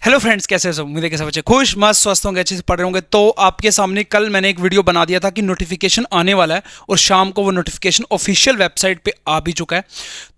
Hello friends, कैसे हो? उम्मीद है कि सब बच्चे खुश मस्त स्वस्थ होंगे, अच्छे से पढ़ रहे होंगे। तो आपके सामने कल मैंने एक वीडियो बना दिया था कि नोटिफिकेशन आने वाला है और शाम को वो नोटिफिकेशन ऑफिशियल वेबसाइट पे आ भी चुका है।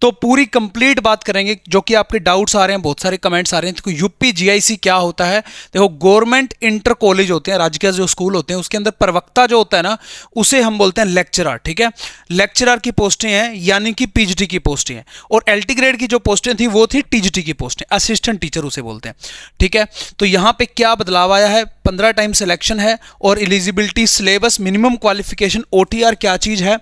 तो पूरी कंप्लीट बात करेंगे, जो कि आपके डाउट्स आ रहे हैं, बहुत सारे कमेंट्स आ रहे हैं। तो यूपी जीआईसी क्या होता है? देखो, गवर्नमेंट इंटर कॉलेज होते हैं, राज्य के जो स्कूल होते हैं, उसके अंदर प्रवक्ता जो होता है ना, उसे हम बोलते हैं लेक्चरर। ठीक है, लेक्चरर की पोस्टें हैं, यानी कि पीएचडी की पोस्टें हैं। और एलटी ग्रेड की जो पोस्टें थी वो थी टीजीटी की पोस्टें, असिस्टेंट टीचर उसे बोलते हैं। ठीक है, तो यहां पे क्या बदलाव आया है? 15 टाइम सिलेक्शन है और eligibility, syllabus, minimum qualification, OTR क्या चीज है,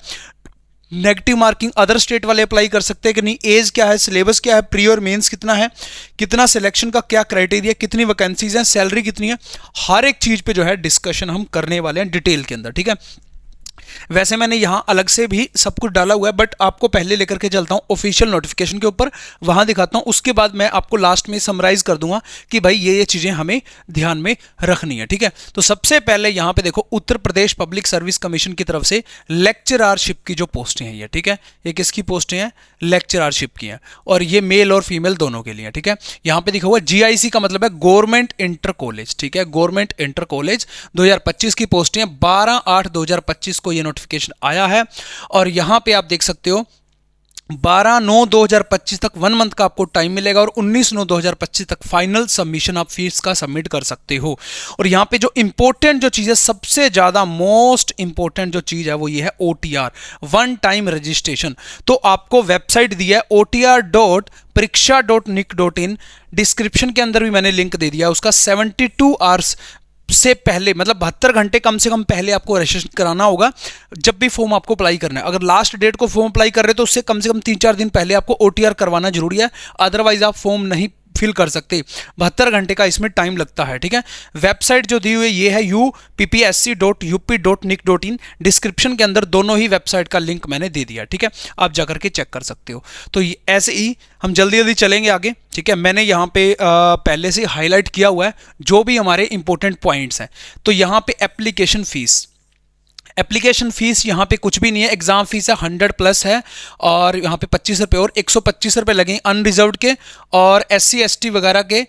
नेगेटिव मार्किंग अदर स्टेट वाले अप्लाई कर सकते हैं कि नहीं, एज क्या है, सिलेबस क्या है, प्री और मेंस कितना है, कितना सिलेक्शन का क्या क्राइटेरिया, कितनी वैकेंसीज हैं, सैलरी कितनी है, हर एक चीज पे जो है डिस्कशन हम करने वाले हैं डिटेल के अंदर। ठीक है, वैसे मैंने यहां अलग से भी सब कुछ डाला हुआ है, बट आपको पहले लेकर के चलता हूं ऑफिशियल नोटिफिकेशन के ऊपर, वहां दिखाता हूं। उसके बाद मैं आपको लास्ट में समराइज कर दूंगा कि भाई ये चीजें हमें ध्यान में रखनी है। ठीक है, तो सबसे पहले यहां पे देखो, Uttar Pradesh public service commission की तरफ से लेक्चररशिप की जो पोस्टें हैं ये, ठीक है, ये किसकी पोस्टें हैं? लेक्चररशिप की हैं, और ये मेल और फीमेल दोनों के लिए। ठीक है, यहां पे लिखा हुआ जीआईसी का मतलब है गवर्नमेंट इंटर कॉलेज। ठीक है, गवर्नमेंट इंटर कॉलेज 2025 की पोस्टें हैं। 12/8/2025 को ये नोटिफिकेशन आया है, और यहां पे आप देख सकते हो 12/9/2025 तक 1 मंथ का आपको टाइम मिलेगा, और 19/9/2025 तक फाइनल सबमिशन आप फीस का सबमिट कर सकते हो। और यहां पे जो इंपॉर्टेंट जो चीज है, सबसे ज्यादा मोस्ट इंपॉर्टेंट जो चीज है वो ये है ओटीआर, वन टाइम रजिस्ट्रेशन। तो आपको वेबसाइट दी है otr.pariksha.nic.in, डिस्क्रिप्शन के अंदर भी मैंने लिंक दे दिया उसका। 72 आवर्स से पहले, मतलब 72 घंटे कम से कम पहले आपको रजिस्ट्रेशन कराना होगा जब भी फॉर्म आपको अप्लाई करना है। अगर लास्ट डेट को फॉर्म अप्लाई कर रहे हो तो उससे कम से कम 3-4 दिन पहले आपको ओटीआर करवाना जरूरी है, अदरवाइज आप फॉर्म नहीं फिल कर सकते। 72 घंटे का इसमें टाइम लगता है। ठीक है, वेबसाइट जो दी हुई है ये है uppsc.up.nic.in, डिस्क्रिप्शन के अंदर दोनों ही वेबसाइट का लिंक मैंने दे दिया। ठीक है, आप जाकर के चेक कर सकते हो। तो ऐसे ही हम जल्दी जल्दी चलेंगे आगे। ठीक है, मैंने यहाँ पे पहले से हाईलाइट किया हुआ है जो भी हमारे इंपॉर्टेंट पॉइंट्स हैं। तो यहाँ पे एप्लीकेशन फीस, एप्लीकेशन फीस यहाँ पे कुछ भी नहीं है, एग्जाम फीस है 100+ है, और यहाँ पे 25 रुपये और 125 रुपये लगेंगे अनरिजर्व के, और SC ST वगैरह के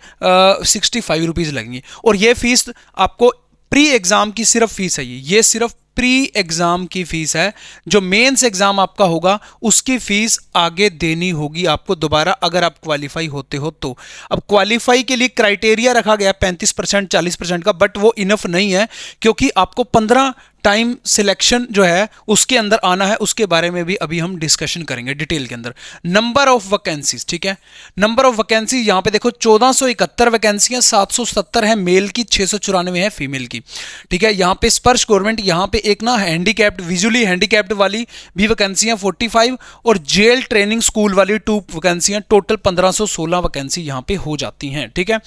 65 रुपीज़ लगेंगे। और ये फीस आपको प्री एग्जाम की सिर्फ फीस है, ये सिर्फ प्री एग्जाम की फीस है। जो मेंस एग्जाम आपका होगा उसकी फीस आगे देनी होगी आपको दोबारा, अगर आप क्वालिफाई होते हो तो। अब क्वालिफाई के लिए क्राइटेरिया रखा गया 35% 40% का, बट वो इनफ नहीं है, क्योंकि आपको 15 टाइम सिलेक्शन जो है उसके अंदर आना है। उसके बारे में भी अभी हम डिस्कशन करेंगे डिटेल के अंदर। नंबर ऑफ वैकेंसीज, ठीक है, नंबर ऑफ वैकेंसी यहां पे देखो 1471 वैकेंसियां, 770 है मेल की, 694 है फीमेल की। ठीक है, यहां पे स्पर्श गवर्नमेंट, यहां पे एक ना हैंडीकैप्ड, विजुअली हैंडीकैप्ड वाली भी वैकेंसियां 45, और जेल ट्रेनिंग स्कूल वाली 2 वैकेंसियां, टोटल 1516 वैकेंसी यहां पे हो जाती हैं। ठीक है,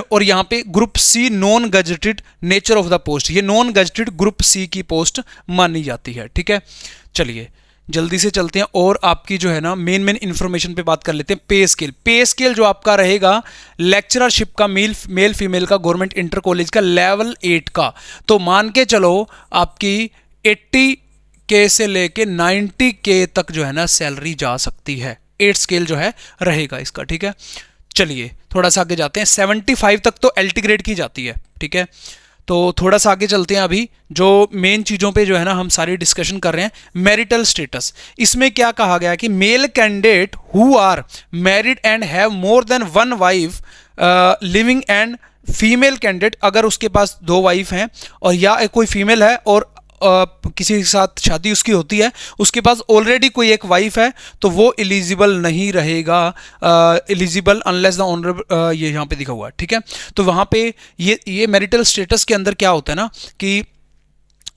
और यहां पे group C non gazetted nature of the post, ये नॉन गजेटेड ग्रुप सी की पोस्ट मानी जाती है। ठीक है, चलिए जल्दी से चलते हैं और आपकी जो है ना मेन इंफॉर्मेशन पे बात कर लेते हैं। पे स्केल, पे स्केल जो आपका रहेगा लेक्चररशिप का, मेल फीमेल का, गवर्नमेंट इंटर कॉलेज का लेवल 8 का, तो मान के चलो आपकी 80K से लेके 90K तक जो है ना सैलरी जा सकती है। 8 स्केल जो है रहेगा इसका। ठीक है, चलिए थोड़ा सा आगे जाते हैं। 75 तक तो एलटी ग्रेड की जाती है। ठीक है, तो थोड़ा सा आगे चलते हैं। अभी जो मेन चीज़ों पे जो है ना हम सारी डिस्कशन कर रहे हैं। मैरिटल स्टेटस, इसमें क्या कहा गया है कि male candidate who are married and have more than 1 wife living, and female candidate अगर उसके पास 2 वाइफ हैं और या कोई फीमेल है और किसी के साथ शादी उसकी होती है, उसके पास ऑलरेडी कोई एक वाइफ है, तो वो एलिजिबल नहीं रहेगा, एलिजिबल अनलेस द ऑनरेबल, ये यहाँ पे दिखा हुआ है। ठीक है, तो वहाँ पे ये मैरिटल स्टेटस के अंदर क्या होता है ना कि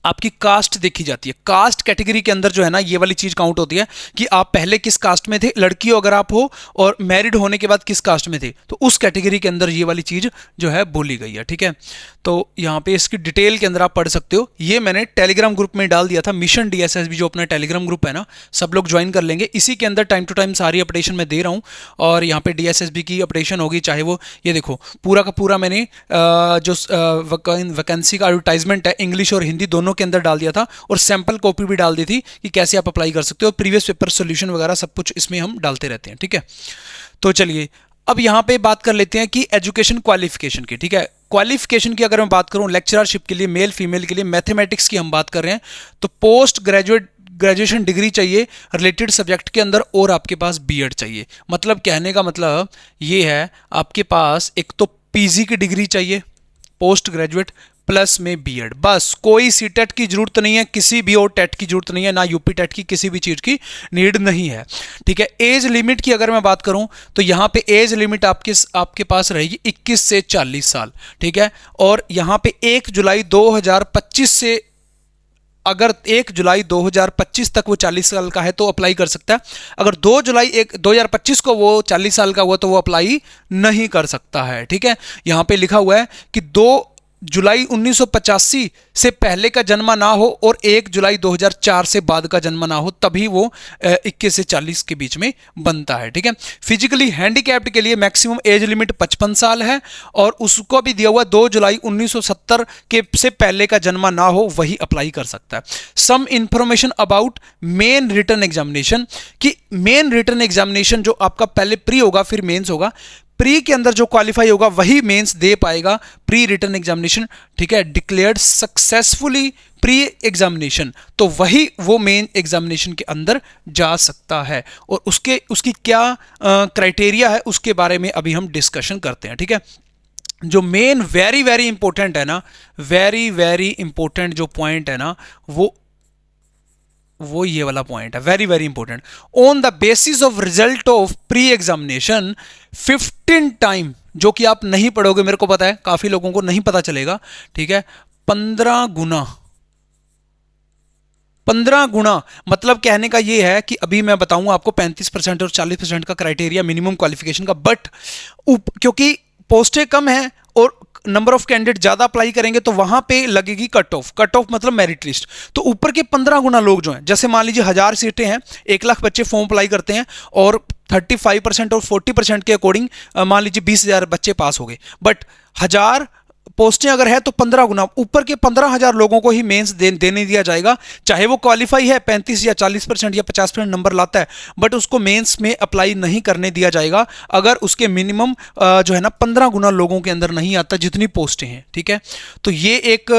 आपकी कास्ट देखी जाती है। कास्ट कैटेगरी के अंदर जो है ना ये वाली चीज काउंट होती है कि आप पहले किस कास्ट में थे, लड़की हो अगर आप हो, और मैरिड होने के बाद किस कास्ट में थे, तो उस कैटेगरी के अंदर ये वाली चीज जो है बोली गई है। ठीक है, तो यहाँ पे इसकी डिटेल के अंदर आप पढ़ सकते हो। ये मैंने टेलीग्राम ग्रुप में डाल दिया था, मिशन DSSB जो अपना टेलीग्राम ग्रुप है ना, सब लोग ज्वाइन कर लेंगे। इसी के अंदर टाइम टू टाइम सारी अपडेशन मैं दे रहा हूँ, और यहाँ पे DSSB की अपडेशन होगी, चाहे वो ये देखो पूरा का पूरा मैंने जो वैकेंसी का एडवर्टाइजमेंट है इंग्लिश और हिंदी दोनों के अंदर डाल दिया था, और सैंपल कॉपी भी डाल दी थी कि कैसे आप अप्लाई कर सकते हो। प्रीवियस पेपर सॉल्यूशन वगैरह सब कुछ इसमें हम डालते रहते हैं। ठीक है, तो चलिए अब यहाँ पे बात कर लेते हैं कि एजुकेशन क्वालिफिकेशन की, ठीक है। क्वालिफिकेशन की अगर मैं बात करूं लेक्चरशिप के लिए, मेल फीमेल के लिए, मैथमेटिक्स की हम बात कर रहे हैं, तो पोस्ट ग्रेजुएशन डिग्री चाहिए रिलेटेड सब्जेक्ट के अंदर, और आपके पास बीएड चाहिए। मतलब कहने का मतलब ये है, आपके पास एक तो पीजी की डिग्री चाहिए पोस्ट ग्रेजुएट प्लस में बीएड, बस। कोई सीटेट की जरूरत नहीं है, किसी भी और टेट की जरूरत नहीं है, ना यूपी टेट की, किसी भी चीज की नीड नहीं है, ठीक है। एज लिमिट की अगर मैं बात करूं तो यहां पे एज लिमिट आपके पास रहेगी 21 से 40 साल, ठीक है। और यहां पे 1 जुलाई 2025 से, अगर 1 जुलाई 2025 तक वो 40 साल का है तो अप्लाई कर सकता है। अगर 2 जुलाई 2025 को वो 40 साल का हुआ तो वो अप्लाई नहीं कर सकता है, ठीक है। यहां पे लिखा हुआ है कि 2 जुलाई 1985 से पहले का जन्म ना हो और 1 जुलाई 2004 से बाद का जन्म ना हो, तभी वो 21 से 40 के बीच में बनता है, ठीक है। फिजिकली हैंडीकैप्ड के लिए मैक्सिमम एज लिमिट 55 साल है, और उसको भी दिया हुआ 2 जुलाई 1970 के से पहले का जन्म ना हो, वही अप्लाई कर सकता है। Some information about main written examination, कि मेन रिटन एग्जामिनेशन जो आपका पहले प्री होगा फिर मेंस होगा, प्री के अंदर जो क्वालिफाई होगा वही मेंस दे पाएगा, प्री रिटन एग्जामिनेशन, ठीक है। डिक्लेयर्ड सक्सेसफुली प्री एग्जामिनेशन, तो वही वो मेन एग्जामिनेशन के अंदर जा सकता है। और उसकी क्या क्राइटेरिया है उसके बारे में अभी हम डिस्कशन करते हैं, ठीक है। जो मेन वेरी वेरी इंपॉर्टेंट है ना, वेरी वेरी इंपॉर्टेंट जो पॉइंट है ना, वो ये वाला पॉइंट है, very very important. On the basis of result of pre examination 15 time, जो कि आप नहीं पढ़ोगे, मेरे को पता है काफी लोगों को नहीं पता चलेगा, ठीक है। 15 गुना मतलब कहने का ये है कि अभी मैं बताऊंगा आपको 35% और 40% का क्राइटेरिया मिनिमम क्वालिफिकेशन का, बट क्योंकि पोस्टें कम है और नंबर ऑफ कैंडिडेट ज्यादा अप्लाई करेंगे तो वहां पे लगेगी कट ऑफ मतलब मेरिट लिस्ट, तो ऊपर के 15 गुना लोग जो हैं, जैसे मान लीजिए 1000 सीटें हैं, 1 लाख बच्चे फॉर्म अप्लाई करते हैं, और 35% और 40% के अकॉर्डिंग मान लीजिए 20,000 बच्चे पास हो गए, बट 1000 पोस्टें अगर है तो 15 गुना ऊपर के 15,000 लोगों को ही मेंस देने दिया जाएगा, चाहे वो क्वालिफाई है 35 या 40% या 50% नंबर लाता है, बट उसको मेंस में अप्लाई नहीं करने दिया जाएगा अगर उसके मिनिमम जो है ना 15 गुना लोगों के अंदर नहीं आता जितनी पोस्टें हैं, ठीक है। तो ये एक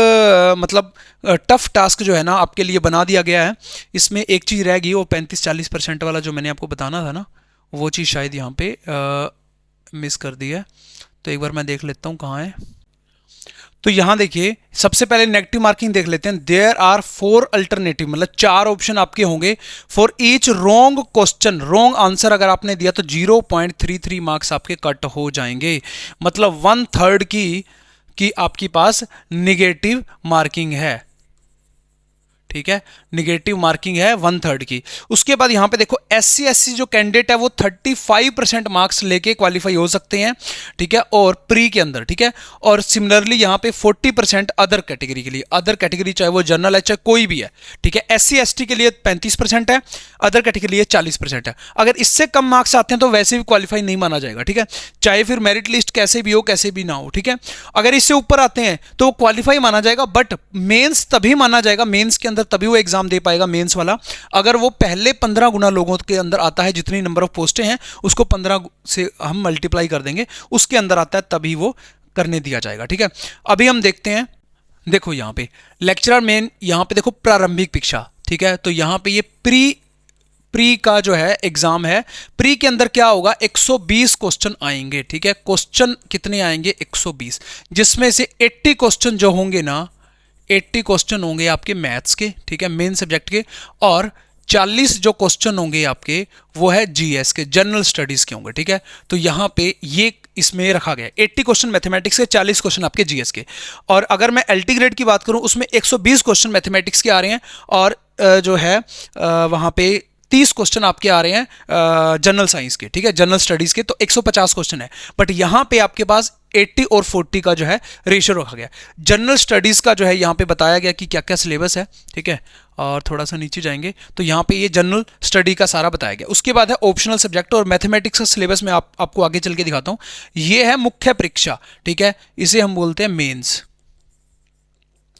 मतलब टफ टास्क जो है ना आपके लिए बना दिया गया है। इसमें एक चीज़ रह गई, वो 35-40% वाला जो मैंने आपको बताना था ना, वो चीज़ शायद यहाँ पे मिस कर दी है, तो एक बार मैं देख लेता हूँ कहाँ है। तो यहां देखिए, सबसे पहले नेगेटिव मार्किंग देख लेते हैं। देयर आर 4 अल्टरनेटिव, मतलब 4 ऑप्शन आपके होंगे for each wrong question. Wrong answer अगर आपने दिया तो 0.33 मार्क्स आपके कट हो जाएंगे, मतलब 1/3 की आपके पास निगेटिव मार्किंग है, ठीक है। निगेटिव मार्किंग है 1/3 की। उसके बाद यहां पे देखो SC/SC जो कैंडिडेट है वो 35% मार्क्स लेके क्वालिफाई हो सकते हैं, ठीक है, और प्री के अंदर, ठीक है। और सिमिलरली यहां पे 40% अदर कैटेगरी के लिए, अदर कैटेगरी चाहे वो जनरल है चाहे कोई भी है, ठीक है। SC/ST के लिए 35% है, अदर कैटेगरी के लिए 40% है। अगर इससे कम मार्क्स आते हैं तो वैसे भी क्वालिफाई नहीं माना जाएगा, ठीक है, चाहे फिर मेरिट लिस्ट कैसे भी हो कैसे भी ना हो, ठीक है। अगर इससे ऊपर आते हैं तो वो क्वालिफाई माना जाएगा, बट मेंस तभी माना जाएगा, मेंस के अंदर तभी वो एग्जाम दे पाएगा मेंस वाला, अगर वो पहले 15 गुना लोगों के अंदर आता है, जितनी नंबर ऑफ पोस्टें हैं उसको 15 से हम मल्टीप्लाई कर देंगे, उसके अंदर आता है तभी वो करने दिया जाएगा, ठीक है। अभी हम देखते हैं, देखो यहां पे लेक्चरर मेन, यहां पे देखो प्रारंभिक परीक्षा, ठीक है। तो यहां पे ये प्री का जो है एग्जाम है, प्री के अंदर क्या होगा 120 क्वेश्चन आएंगे, ठीक है। क्वेश्चन कितने आएंगे 120, जिसमें से 80 क्वेश्चन जो होंगे ना, 80 क्वेश्चन होंगे आपके मैथ्स के, ठीक है, मेन सब्जेक्ट के, और 40 जो क्वेश्चन होंगे आपके वो है जीएस के, जनरल स्टडीज के होंगे, ठीक है। तो यहां पे ये इसमें रखा गया 80 क्वेश्चन मैथमेटिक्स के, 40 क्वेश्चन आपके जीएस के। और अगर मैं एलटी ग्रेड की बात करूं उसमें 120 क्वेश्चन मैथमेटिक्स के आ रहे हैं, और जो है वहां पे 30 क्वेश्चन आपके आ रहे हैं जनरल साइंस के, ठीक है, जनरल स्टडीज के, तो 150 क्वेश्चन है। बट यहां पे आपके पास 80 और 40 का जो है रेशियो रखा गया। जनरल स्टडीज का जो है यहां पे बताया गया कि क्या क्या सिलेबस है, ठीक है। और थोड़ा सा नीचे जाएंगे तो यहां पे ये जनरल स्टडी का सारा बताया गया। उसके बाद है ऑप्शनल सब्जेक्ट, और मैथमेटिक्स का सिलेबस में आपको आगे चल के दिखाता हूं। ये है मुख्य परीक्षा, ठीक है, इसे हम बोलते हैं मेंस,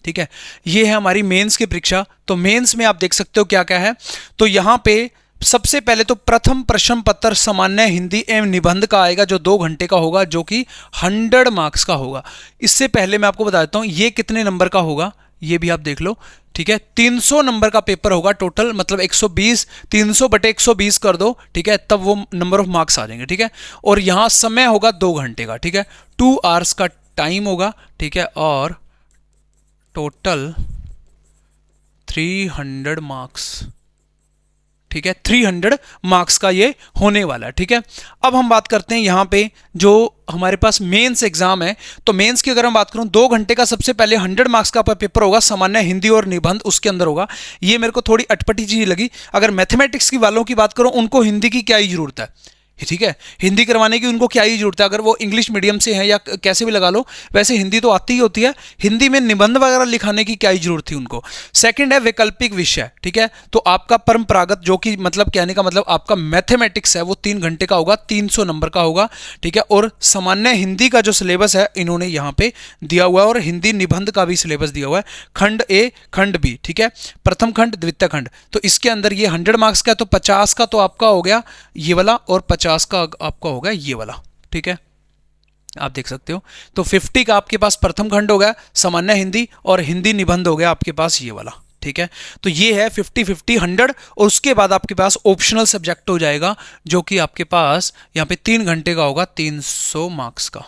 ठीक है। ये है हमारी मेंस की परीक्षा। तो मेंस में आप देख सकते हो क्या क्या है। तो यहां पे सबसे पहले तो प्रथम प्रश्न पत्र सामान्य हिंदी एवं निबंध का आएगा जो 2 घंटे का होगा, जो कि 100 मार्क्स का होगा। इससे पहले मैं आपको बता देता हूं ये कितने नंबर का होगा, ये भी आप देख लो, ठीक है। 300 नंबर का पेपर होगा टोटल, मतलब 120, 300 बटे 120 कर दो, ठीक है, तब वो नंबर ऑफ मार्क्स आ जाएंगे, ठीक है। और यहां समय होगा 2 घंटे का, ठीक है, 2 आवर्स का टाइम होगा, ठीक है, और टोटल 300 मार्क्स, ठीक है, 300 मार्क्स का ये होने वाला है, ठीक है। अब हम बात करते हैं यहाँ पे जो हमारे पास मेंस एग्जाम है, तो मेंस की अगर हम बात करूं 2 घंटे का सबसे पहले 100 मार्क्स का पेपर होगा, सामान्य हिंदी और निबंध उसके अंदर होगा। ये मेरे को थोड़ी अटपटी चीज लगी। अगर मैथमेटिक्स की वालों की बात करूं, उनको हिंदी की क्या ही जरूरत है, ठीक है, हिंदी करवाने की उनको क्या ही जरूरत है, अगर वो इंग्लिश मीडियम से है या कैसे भी लगा लो, वैसे हिंदी तो आती ही होती है, हिंदी में निबंध वगैरह लिखाने की क्या ही जरूरत थी उनको। सेकंड है वैकल्पिक विषय, ठीक है, तो आपका परंपरागत जो कि मतलब कहने का मतलब आपका मैथमेटिक्स है वो 3 घंटे का होगा, 300 नंबर का होगा, ठीक है। और सामान्य हिंदी का जो सिलेबस है इन्होंने यहाँ पे दिया हुआ है, और हिंदी निबंध का भी सिलेबस दिया हुआ है, खंड ए खंड बी, ठीक है, प्रथम खंड द्वितीय खंड। तो इसके अंदर ये 100 मार्क्स का, तो 50 का तो आपका हो गया ये वाला, और 50 का आपका होगा ये वाला, ठीक है, आप देख सकते हो। तो 50 का आपके पास प्रथम खंड हो गया सामान्य हिंदी, और हिंदी निबंध हो गया आपके पास ये वाला, ठीक है। तो ये है 50-50 100, और उसके बाद आपके पास ऑप्शनल सब्जेक्ट हो जाएगा जो कि आपके पास यहाँ पे 3 घंटे का होगा, 300 मार्क्स का,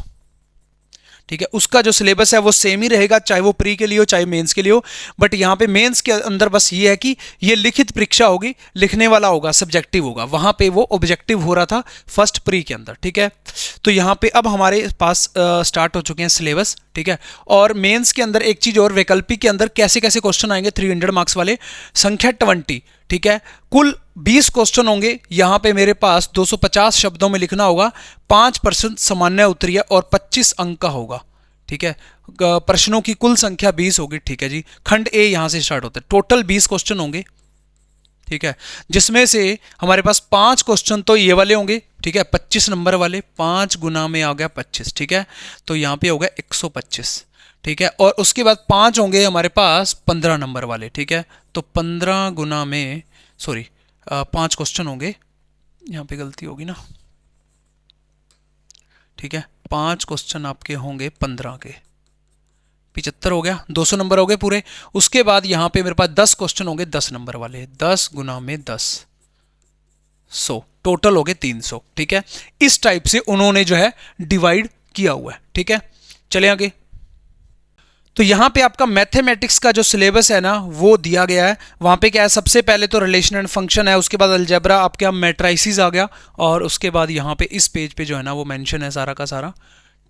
ठीक है। उसका जो सिलेबस है वो सेम ही रहेगा, चाहे वो प्री के लिए हो चाहे मेंस के लिए हो, बट यहाँ पे मेंस के अंदर बस ये है कि ये लिखित परीक्षा होगी, लिखने वाला होगा, सब्जेक्टिव होगा, वहां पे वो ऑब्जेक्टिव हो रहा था फर्स्ट प्री के अंदर, ठीक है। तो यहाँ पे अब हमारे पास स्टार्ट हो चुके हैं सिलेबस, ठीक है। और मेंस के अंदर एक चीज और, वैकल्पिक के अंदर कैसे कैसे क्वेश्चन आएंगे 300 मार्क्स वाले, संख्या 20, ठीक है, कुल 20 क्वेश्चन होंगे। यहां पे मेरे पास 250 शब्दों में लिखना होगा, 5% सामान्य उत्तरीय और 25 अंक का होगा, ठीक है। प्रश्नों की कुल संख्या 20 होगी, ठीक है जी। खंड ए यहां से स्टार्ट होता है, टोटल 20 क्वेश्चन होंगे, ठीक है, जिसमें से हमारे पास 5 क्वेश्चन तो ये वाले होंगे, ठीक है, 25 नंबर वाले, 5 गुना में आ गया 25, ठीक है, तो यहां पे हो गया 125, ठीक है। और उसके बाद 5 होंगे हमारे पास 15 नंबर वाले, ठीक है, तो 15 गुना में, सॉरी 5 क्वेश्चन होंगे, यहाँ पे गलती होगी ना, ठीक है, 5 क्वेश्चन आपके होंगे 15 के, 75 हो गया, 200 नंबर हो गए पूरे। उसके बाद यहाँ पे मेरे पास 10 क्वेश्चन होंगे 10 नंबर वाले, 10 गुना में 10, 100, टोटल हो गए 300, ठीक है। इस टाइप से उन्होंने जो है डिवाइड किया हुआ है, ठीक है। चले आगे। तो यहाँ पे आपका मैथमेटिक्स का जो सिलेबस है ना वो दिया गया है। वहाँ पे क्या है, सबसे पहले तो रिलेशन एंड फंक्शन है, उसके बाद अलजेब्रा, आपके यहाँ मैट्राइसिस आ गया, और उसके बाद यहाँ पे इस पेज पे जो है ना वो मेंशन है सारा का सारा,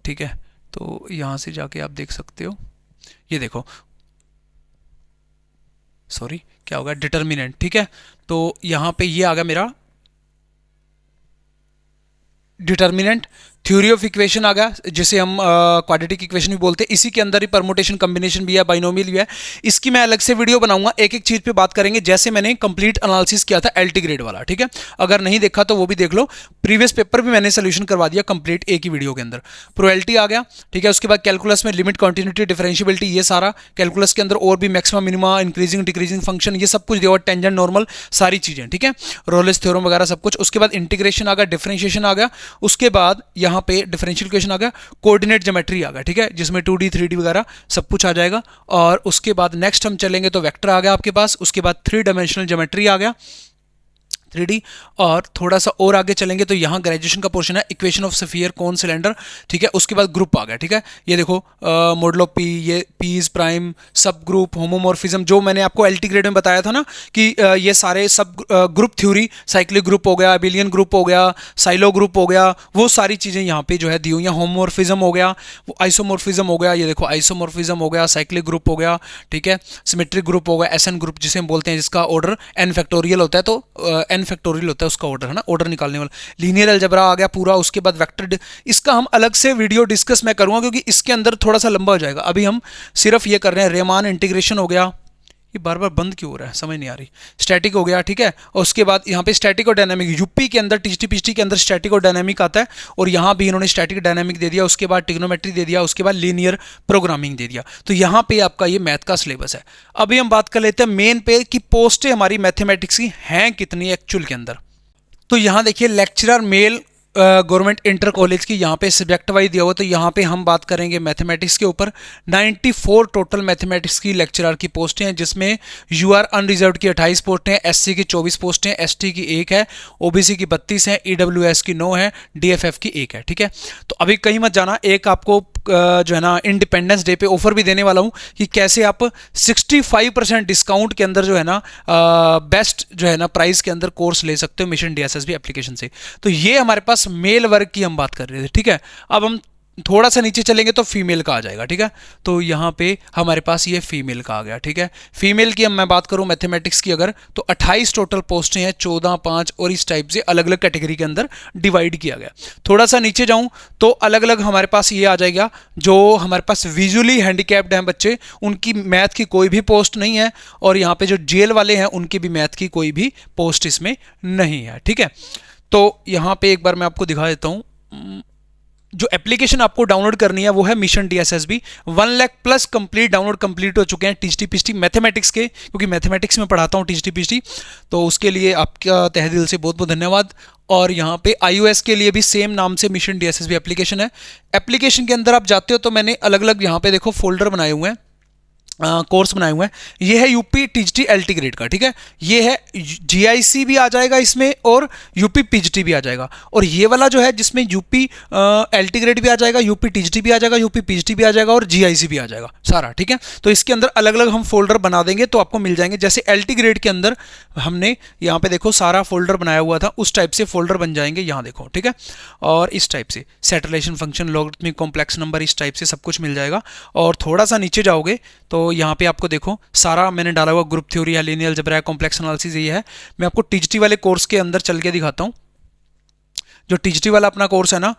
ठीक है। तो यहाँ से जाके आप देख सकते हो, ये देखो, सॉरी क्या होगा, डिटर्मिनेंट, ठीक है। तो यहाँ पे ये आ गया मेरा डिटर्मिनेंट, थ्योरी ऑफ इक्वेशन आ गया जिसे हम क्वाड्रेटिक इक्वेशन भी बोलते हैं, इसी के अंदर ही परमुटेशन कॉम्बिनेशन भी है, बाइनोमियल भी है। इसकी मैं अलग से वीडियो बनाऊंगा, एक एक चीज पे बात करेंगे, जैसे मैंने कंप्लीट एनालिसिस किया था एलटी ग्रेड वाला, ठीक है। अगर नहीं देखा तो वो भी देख लो, प्रीवियस पेपर भी मैंने सोल्यूशन करवा दिया कंप्लीट एक ही वीडियो के अंदर। प्रोबेबिलिटी आ गया, ठीक है। उसके बाद कैलकुलस में लिमिट, कॉन्टिन्यूटी, डिफरेंशियबिलिटी, ये सारा कैलकुलस के अंदर, और भी maximum minima, increasing decreasing function, ये सब कुछ दिया हुआ, टेंजेंट नॉर्मल, सारी चीजें, ठीक है, रोलेस थ्योरम वगैरह सब कुछ। उसके बाद इंटीग्रेशन आ गया, डिफरेंशिएशन आ गया, उसके बाद यहाँ पे डिफरेंशियल इक्वेशन आ गया, कोऑर्डिनेट ज्योमेट्री आ गया, ठीक है, जिसमें 2D 3D वगैरह सब कुछ आ जाएगा। और उसके बाद नेक्स्ट हम चलेंगे तो वेक्टर आ गया आपके पास, उसके बाद 3 डायमेंशनल ज्योमेट्री आ गया, 3D। और थोड़ा सा और आगे चलेंगे तो यहाँ ग्रेजुएशन का पोर्शन है, equation of sphere, cone, cylinder, ठीक है। उसके बाद ग्रुप आ गया, ठीक है, ये देखो मॉडल ऑफ पी, ये पीज प्राइम, सब ग्रुप, होमोमॉर्फिज्म, जो मैंने आपको एलटी ग्रेड में बताया था ना कि ये सारे सब ग्रुप थ्योरी, साइक्लिक ग्रुप हो गया, एबिलियन ग्रुप हो गया, साइलो ग्रुप हो गया, वो सारी चीज़ें यहाँ पे जो है दी हुई हैं। होमोमॉर्फिज्म हो गया, वो आइसोमॉर्फिज्म हो गया, ये देखो आइसोमॉर्फिज्म हो गया, साइक्लिक ग्रुप हो गया, ठीक है, सिमेट्रिक ग्रुप हो गया, एसएन ग्रुप जिसे हम बोलते हैं, जिसका ऑर्डर एन फैक्टोरियल होता है, तो एन फैक्टोरियल होता है उसका ऑर्डर, है ना, ऑर्डर निकालने वाला। लीनियर अलजेब्रा आ गया पूरा, उसके बाद वेक्टर, इसका हम अलग से वीडियो डिस्कस मैं करूंगा क्योंकि इसके अंदर थोड़ा सा लंबा हो जाएगा। अभी हम सिर्फ ये कर रहे हैं, रेमान इंटीग्रेशन हो गया, ये बार बार बंद क्यों हो रहा है, समझ नहीं आ रही। स्टैटिक हो गया, ठीक है। और उसके बाद यहाँ पे स्टैटिक और डायनामिक, यूपी के अंदर टीजीटी पीजीटी के अंदर स्टैटिक और डायनामिक आता है, और यहाँ भी इन्होंने स्टैटिक डायनामिक दे दिया, उसके बाद ट्रिग्नोमेट्री दे दिया, उसके बाद लीनियर प्रोग्रामिंग दे दिया। तो यहाँ पे आपका ये मैथ का सिलेबस है। अभी हम बात कर लेते हैं मेन पे कि पोस्टें हमारी मैथमेटिक्स की हैं कितनी एक्चुअल के अंदर। तो यहाँ देखिए lecturer male government inter college की यहाँ पे सब्जेक्ट वाइज दिया हुआ, तो यहाँ पे हम बात करेंगे मैथमेटिक्स के ऊपर। 94 टोटल मैथमेटिक्स की लेक्चरर की पोस्टें हैं, जिसमें यूआर अनरिजर्व की 28 पोस्टें हैं, एससी की 24 पोस्टें हैं, एसटी की 1 है, ओबीसी की 32 है, ईडब्ल्यूएस की 9 है, डीएफएफ की 1 है, ठीक है। तो अभी कहीं मत जाना, एक आपको जो है ना इंडिपेंडेंस डे पे ऑफर भी देने वाला हूँ कि कैसे आप 65% डिस्काउंट के अंदर जो है ना बेस्ट जो है ना प्राइस के अंदर कोर्स ले सकते हो मिशन डीएसएसबी एप्लीकेशन से। तो ये हमारे पास मेल वर्ग की हम बात कर रहे थे, ठीक है। अब हम थोड़ा सा नीचे चलेंगे तो फीमेल का आ जाएगा, ठीक है। तो यहाँ पे हमारे पास ये फीमेल का आ गया, ठीक है। फीमेल की हम मैं बात करूँ मैथमेटिक्स की अगर, तो 28 टोटल पोस्टें हैं, 14, 5 और इस टाइप से अलग अलग कैटेगरी के अंदर डिवाइड किया गया। थोड़ा सा नीचे जाऊँ तो अलग अलग हमारे पास ये आ जाएगा, जो हमारे पास विजुअली हैंडीकैप्ड हैं बच्चे, उनकी मैथ की कोई भी पोस्ट नहीं है, और यहाँ पे जो जेल वाले हैं उनकी भी मैथ की कोई भी पोस्ट इसमें नहीं है, ठीक है। तो यहाँ पे एक बार मैं आपको दिखा देता हूँ, जो एप्लीकेशन आपको डाउनलोड करनी है वो है mission DSSB. 1 lakh plus complete download complete हो चुके हैं टीजीटी पीजीटी मैथमेटिक्स के, क्योंकि मैथमेटिक्स में पढ़ाता हूँ टीजीटी पीजीटी, तो उसके लिए आपका तहे दिल से बहुत बहुत धन्यवाद। और यहाँ पे iOS के लिए भी सेम नाम से मिशन डीएसएसबी एप्लीकेशन है। एप्लीकेशन के अंदर आप जाते हो तो मैंने अलग अलग यहाँ पे देखो फोल्डर बनाए हुए हैं, कोर्स बनाए हुए हैं। ये है यूपी टीजीटी एलटी ग्रेड का, ठीक है। ये है जीआईसी भी आ जाएगा इसमें, और यूपी पीजीटी भी आ जाएगा। और ये वाला जो है जिसमें यूपी एलटी ग्रेड भी आ जाएगा, यूपी टीजीटी भी आ जाएगा, यूपी पीजीटी भी आ जाएगा, और जीआईसी भी आ जाएगा सारा, ठीक है। तो इसके अंदर अलग अलग हम फोल्डर बना देंगे तो आपको मिल जाएंगे। जैसे एलटी ग्रेड के अंदर हमने यहाँ पे देखो सारा फोल्डर बनाया हुआ था, उस टाइप से फोल्डर बन जाएंगे यहाँ देखो, ठीक है। और इस टाइप से सेटरेशन फंक्शन, लॉगरिथमिक कॉम्प्लेक्स नंबर, इस टाइप से सब कुछ मिल जाएगा। और थोड़ा सा नीचे जाओगे तो यहाँ पे आपको देखो सारा मैंने डाला हुआ, ग्रुप थ्योरी है, लीनियर अलजेब्रा है, कॉम्प्लेक्स एनालिसिस ये है। मैं आपको टीजीटी वाले कोर्स के अंदर चल के दिखाता हूँ। जो टीजीटी वाला अपना कोर्स है ना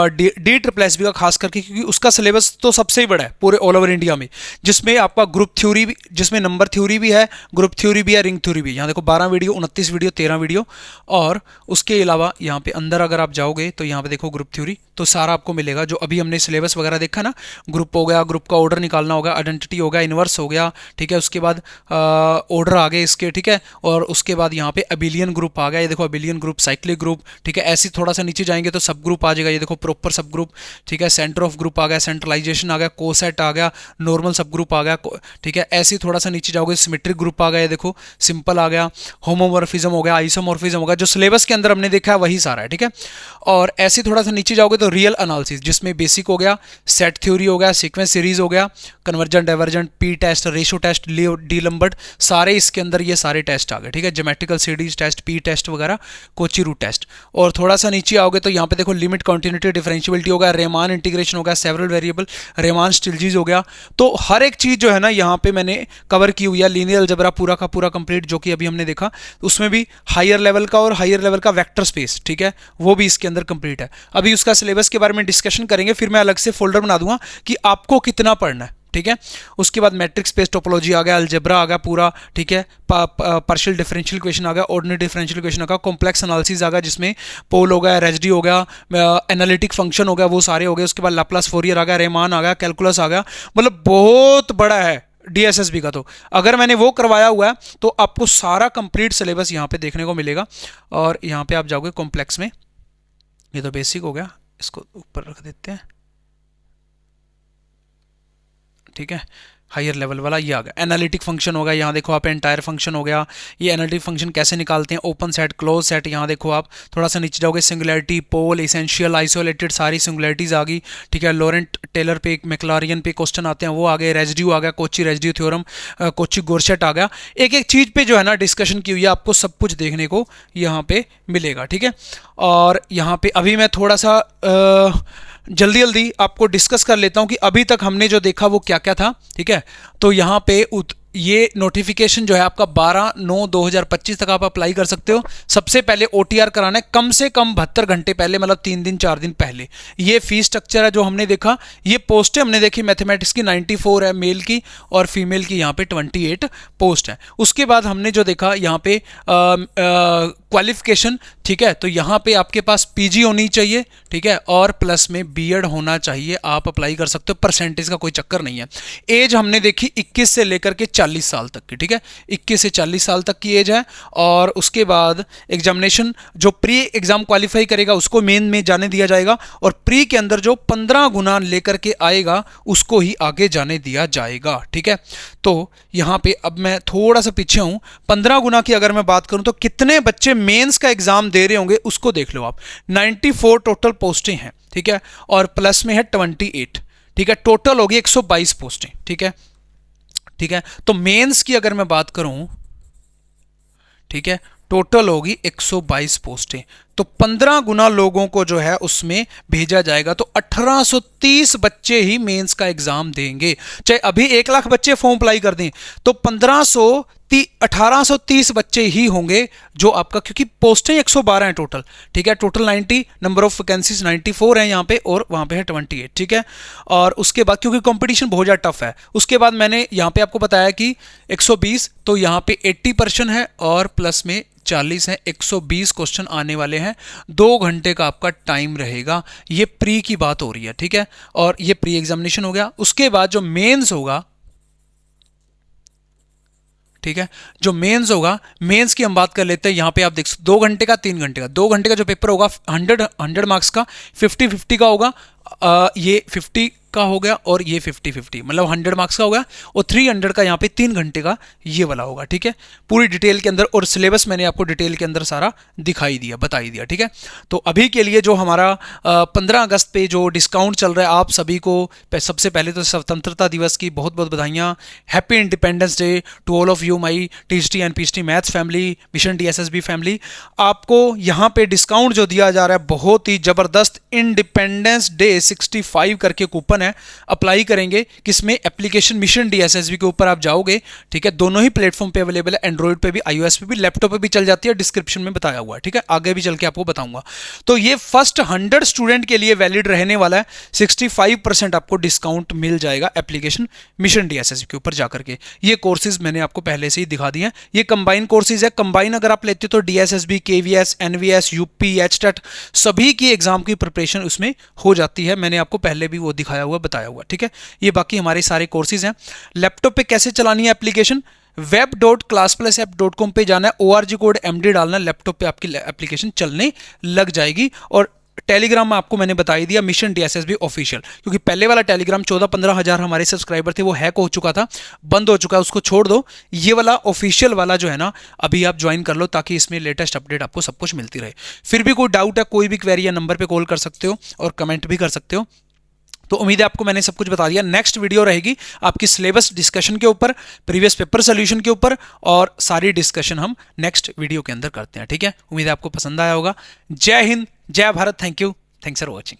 डी ट्रिपल एस बी का, खास करके क्योंकि उसका सिलेबस तो सबसे ही बड़ा है पूरे ऑल ओवर इंडिया में, जिसमें आपका ग्रुप थ्योरी भी, जिसमें नंबर थ्योरी भी है, ग्रुप थ्योरी भी है, रिंग थ्योरी भी। यहाँ देखो 12 वीडियो, 29 वीडियो, 13 वीडियो। और उसके अलावा यहाँ पे अंदर अगर आप जाओगे तो यहाँ पे देखो ग्रुप थ्योरी, तो सारा आपको मिलेगा जो अभी हमने सिलेबस वगैरह देखा ना। ग्रुप हो गया, ग्रुप का ऑर्डर निकालना होगा, आइडेंटिटी हो गया, इनवर्स हो गया, ठीक है। उसके बाद ऑर्डर आ गए इसके, ठीक है। और उसके बाद यहाँ पे अबिलियन ग्रुप आ गया, ये देखो अबिलियन ग्रुप, साइक्लिक ग्रुप, ठीक है। ऐसे थोड़ा सा नीचे जाएंगे तो सब ग्रुप आ जाएगा, ये देखो प्रॉपर सब ग्रुप, ठीक है। सेंटर ऑफ ग्रुप आ गया, सेंट्रलाइजेशन आ गया, कोसेट आ गया, नॉर्मल सब ग्रुप आ गया, ठीक है। ऐसे थोड़ा सा नीचे जाओगे सिमेट्रिक ग्रुप आ गया, ये देखो सिंपल आ गया, होमोमॉर्फिज्म हो गया, आइसोमॉर्फिज्म हो गया। जो सिलेबस के अंदर हमने देखा है वही सारा है, ठीक है। और ऐसे थोड़ा सा नीचे जाओगे तो रियल एनालिसिस, जिसमें बेसिक हो गया, सेट थ्योरी हो गया, सीक्वेंस सीरीज हो गया, convergent divergent, P test, ratio test, d'Alembert, सारे इसके अंदर ये सारे टेस्ट आ गए, ठीक है। Geometrical series test, P test वगैरह, कोची रूट टेस्ट। और थोड़ा सा नीचे आओगे तो यहाँ पे देखो लिमिट, कॉन्टिन्यूटी, डिफरेंशियबिलिटी हो गया, रेमान इंटीग्रेशन हो गया, सेवरल वेरिएबल, रेमान स्टिल्जीज हो गया। तो हर एक चीज जो है ना यहाँ पे मैंने कवर की हुई है। लीनियर अलजेब्रा पूरा का पूरा कंप्लीट जो कि अभी हमने देखा, उसमें भी हायर लेवल का और हायर लेवल का वेक्टर स्पेस, ठीक है, वो भी इसके अंदर कंप्लीट है। अभी उसका सिलेबस के बारे में डिस्कशन करेंगे, फिर मैं अलग से फोल्डर बना दूंगा कि आपको कितना पढ़ना है, ठीक है। उसके बाद मैट्रिक्स स्पेस टोपोलॉजी आ गया, अलजेब्रा आ गया पूरा, ठीक है। पार्शियल डिफरेंशियल इक्वेशन आ गया, ऑर्डिनरी डिफरेंशियल इक्वेशन आ गया, कॉम्प्लेक्स एनालिसिस आ गया, जिसमें पोल हो गया, रेजडी हो गया, एनालिटिक फंक्शन हो गया, वो सारे हो गए। उसके बाद लाप्लास फोरियर आ गया, रेमान आ गया, कैलकुलस आ गया। मतलब बहुत बड़ा है डीएसएसबी का। तो अगर मैंने वो करवाया हुआ है तो आपको सारा कंप्लीट सिलेबस यहाँ पे देखने को मिलेगा। और यहाँ पे आप जाओगे कॉम्प्लेक्स में, ये तो बेसिक हो गया, इसको ऊपर रख देते हैं, ठीक है। हायर लेवल वाला ये आ गया, एनालिटिक फंक्शन हो गया, यहाँ देखो आप एंटायर फंक्शन हो गया। ये एनालिटिक फंक्शन कैसे निकालते हैं, ओपन सेट, क्लोज सेट, यहाँ देखो आप थोड़ा सा नीचे जाओगे, सिंगुलैरिटी, पोल, एसेंशियल, आइसोलेटेड, सारी सिंगुलैरिटीज आ गई, ठीक है। लॉरेंट टेलर पे, मैक्लॉरियन पे क्वेश्चन आते हैं, वो आ गए। रेजिड्यू आ गया, कोची रेजिड्यू थ्योरम, कोची गोरसेट आ गया। एक एक चीज़ पे जो है ना डिस्कशन की हुई है, आपको सब कुछ देखने को यहाँ पे मिलेगा, ठीक है। और यहाँ पे अभी मैं थोड़ा सा जल्दी जल्दी आपको डिस्कस कर लेता हूं कि अभी तक हमने जो देखा वो क्या क्या था, ठीक है। तो यहाँ पे ये नोटिफिकेशन जो है आपका 12/9/2025 तक आप अप्लाई कर सकते हो। सबसे पहले OTR कराना है कम से कम 72 घंटे पहले, मतलब 3 दिन 4 दिन पहले। ये फीस स्ट्रक्चर है जो हमने देखा। ये पोस्टें हमने देखी मैथमेटिक्स की 94 है मेल की, और फीमेल की यहाँ पे 28 पोस्ट है। उसके बाद हमने जो देखा यहाँ पे क्वालिफिकेशन, ठीक है, तो यहाँ पे आपके पास PG होनी चाहिए, ठीक है, और प्लस में B.Ed होना चाहिए। आप अप्लाई कर सकते हो, परसेंटेज का कोई चक्कर नहीं है। एज हमने देखी 21 से लेकर के 40 साल तक की, ठीक है, 21 से 40 साल तक की एज है। और उसके बाद एग्जामिनेशन, जो प्री एग्जाम क्वालिफाई करेगा उसको मेन में जाने दिया जाएगा, और प्री के अंदर जो 15 गुना लेकर के आएगा उसको ही आगे जाने दिया जाएगा, ठीक है। तो यहाँ पे अब मैं थोड़ा सा पीछे हूँ। 15 गुना की अगर मैं बात करूँ तो कितने बच्चे मेंस का एग्जाम दे रहे होंगे उसको देख लो आप। 94 टोटल पोस्टें हैं, ठीक है, और प्लस में है 28, ठीक है, टोटल होगी 122 पोस्टें, ठीक है, ठीक है। तो मेंस की अगर मैं बात करूं, ठीक है, टोटल होगी 122 पोस्टें। तो 15 गुना लोगों को जो है उसमें भेजा जाएगा, तो 1830 बच्चे ही मेंस का एग्जाम देंगे। चाहे अभी 1 लाख बच्चे फॉर्म अप्लाई कर दें तो 1830 बच्चे ही होंगे जो आपका, क्योंकि पोस्टें 112 हैं टोटल, ठीक है, टोटल 90 नंबर ऑफ वैकेंसीज 94 है यहाँ पे, और वहाँ पे है 28, ठीक है। और उसके बाद क्योंकि कंपटीशन बहुत ज़्यादा टफ है, उसके बाद मैंने यहाँ पे आपको बताया कि 120, तो यहाँ पे 80% है और प्लस में 40 है, 120 क्वेश्चन आने वाले हैं। 2 घंटे का आपका टाइम रहेगा। ये प्री की बात हो रही है, ठीक है, और ये प्री एग्जामिनेशन हो गया। उसके बाद जो मेंस होगा, ठीक है, जो मेंस होगा, मेंस की हम बात कर लेते हैं। यहां पे आप देख 2 घंटे का, 3 घंटे का, 2 घंटे का जो पेपर होगा 100 मार्क्स का, 50-50 का होगा। ये 50 का हो गया और ये 50-50, मतलब 100 मार्क्स का होगा, और 300 का यहाँ पे 3 घंटे का ये वाला होगा, ठीक है, पूरी डिटेल के अंदर। और सिलेबस मैंने आपको डिटेल के अंदर सारा दिखाई दिया, बताई दिया, ठीक है। तो अभी के लिए जो हमारा 15 अगस्त पे जो डिस्काउंट चल रहा है, आप सभी को सबसे पहले तो स्वतंत्रता दिवस की बहुत बहुत बधाइयाँ। Happy independence day to all of you my THT एंड PHT maths family, mission DSSB family. आपको यहाँ पे डिस्काउंट जो दिया जा रहा है बहुत ही ज़बरदस्त, इंडिपेंडेंस डे 65 करके कूपन है। अप्लाई करेंगे किसमें, एप्लीकेशन मिशन DSSB के ऊपर आप जाओगे, ठीक है, दोनों ही प्लेटफॉर्म पे अवेलेबल है, एंड्रॉइड पे भी, iOS पे भी, लैपटॉप पे भी चल जाती है, डिस्क्रिप्शन में बताया हुआ है, ठीक है, आगे भी चल के आपको बताऊंगा। तो ये फर्स्ट 100 स्टूडेंट के लिए वैलिड रहने वाला है। 65% आपको डिस्काउंट मिल जाएगा एप्लीकेशन मिशन DSSB के ऊपर जाकर के। ये कोर्सेज मैंने आपको पहले से ही दिखा दिए हैं। ये कंबाइन कोर्सेज है। कंबाइन अगर आप लेते हो तो DSSB, KVS, NVS, UP, HTET सभी की एग्जाम की प्रिपरेशन उसमें हो जाती है। मैंने आपको पहले भी वो दिखाया हुआ, बताया हुआ, ठीक है। ये बाकी हमारे सारे कोर्सेज हैं। लैपटॉप पे कैसे चलानी है एप्लीकेशन, web.classplusapp.com पे जाना है, ORG कोड MD डालना है, लैपटॉप पे आपकी एप्लीकेशन चलने लग जाएगी। और टेलीग्राम में आपको मैंने बताई दिया मिशन DSSB ऑफिशियल, क्योंकि पहले वाला टेलीग्राम 14-15 हज़ार हमारे सब्सक्राइबर थे, वो हैक हो चुका था, बंद हो चुका है, उसको छोड़ दो। ये वाला ऑफिशियल वाला जो है ना, अभी आप ज्वाइन कर लो, ताकि इसमें लेटेस्ट अपडेट आपको सब कुछ मिलती रहे। फिर भी कोई डाउट है, कोई भी क्वेरी है, नंबर पर कॉल कर सकते हो और कमेंट भी कर सकते हो। तो उम्मीद है आपको मैंने सब कुछ बता दिया। नेक्स्ट वीडियो रहेगी आपकी सिलेबस डिस्कशन के ऊपर, प्रीवियस पेपर सोल्यूशन के ऊपर, और सारी डिस्कशन हम नेक्स्ट वीडियो के अंदर करते हैं, ठीक है। उम्मीद है आपको पसंद आया होगा। जय हिंद, जय Bharat, thank you, thanks for watching.